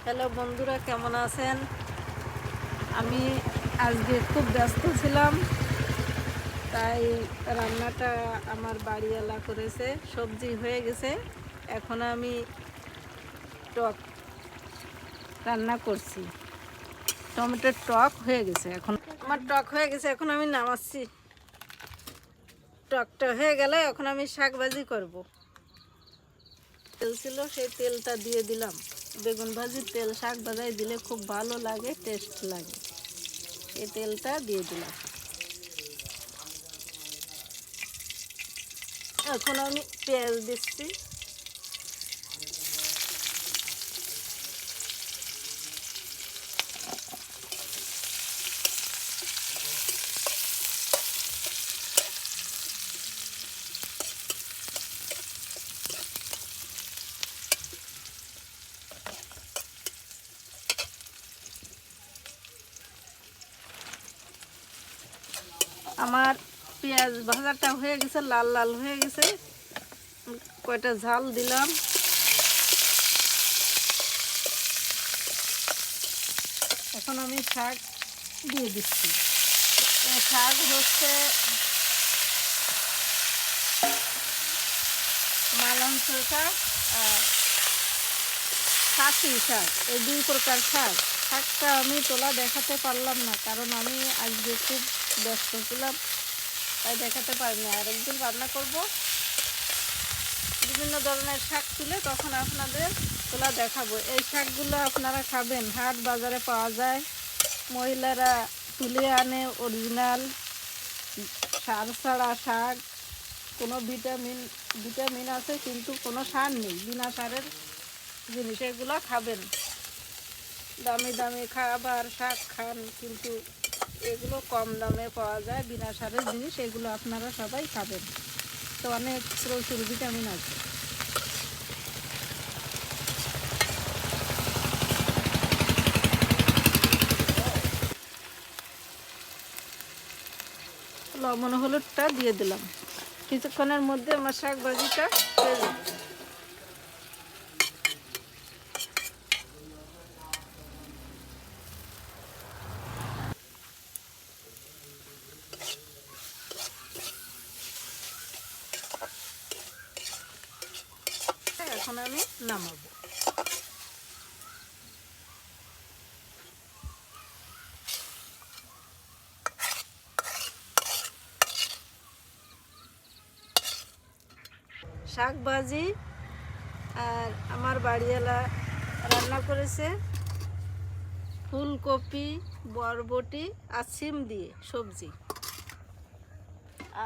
Hello বন্ধুরা, কেমন আছেন? আমি আজকে খুব ব্যস্ত ছিলাম, তাই রান্নাটা আমার বাড়িওয়ালা করেছে। সবজি হয়ে গেছে, এখন আমি টক রান্না করছি। টমেটোর টক হয়ে গেছে, এখন আমার টক হয়ে গেছে, এখন আমি নামাচ্ছি। টকটা হয়ে গেলে এখন আমি শাক ভাজি করব। তেল ছিল, সেই তেলটা দিয়ে দিলাম। বেগুন ভাজির তেল শাক ভাজায় দিলে খুব ভালো লাগে, টেস্ট লাগে। এই তেলটা দিয়ে দিলাম। এখন আমি পেঁয়াজ দিচ্ছি। আমার পেঁয়াজ ভাজাটা হয়ে গেছে, লাল লাল হয়ে গেছে। কয়টা ঝাল দিলাম। এখন আমি শাক দিয়ে দিচ্ছি। শাক হচ্ছে মালঞ্চ শাক আর ছাতি শাক, এই দুই প্রকার শাক। শাকটা আমি তোলা দেখাতে পারলাম না, কারণ আমি আজকে খুব ব্যস্ত ছিলাম, তাই দেখাতে পারিনি। আর একদিন রান্না করব বিভিন্ন ধরনের শাক তুলে, তখন আপনাদের তোলা দেখাবো। এই শাকগুলো আপনারা খাবেন, হাট বাজারে পাওয়া যায়। মহিলারা তুলে আনে অরিজিনাল সার ছাড়া শাক। কোনো ভিটামিন আছে, কিন্তু কোনো সার নেই, বিনা সারের জিনিস। এগুলো খাবেন, দামি দামি খাবার শাক খান, কিন্তু এগুলো কম দামে পাওয়া যায়, বিনা সারের জিনিস। এগুলো আপনারা সবাই খাবেন, তো অনেক প্রচুর ভিটামিন আছে। লবণ হলুদটা দিয়ে দিলাম। কিছুক্ষণের মধ্যে আমার শাক ভাজিটা হয়ে যাবে। এখন আমি নামাবো। শাক ভাজি আর আমার বাড়িওয়ালা রান্না করেছে ফুলকপি, বরবটি আর সিম দিয়ে সবজি।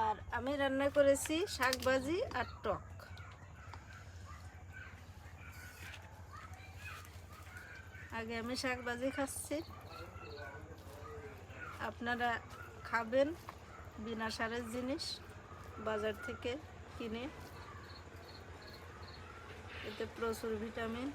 আর আমি রান্না করেছি শাক ভাজি আর টক। আগে আমি শাক ভাজি খাচ্ছি, আপনারা খাবেন বিনা সারের জিনিস বাজার থেকে কিনে। এতে প্রচুর ভিটামিন।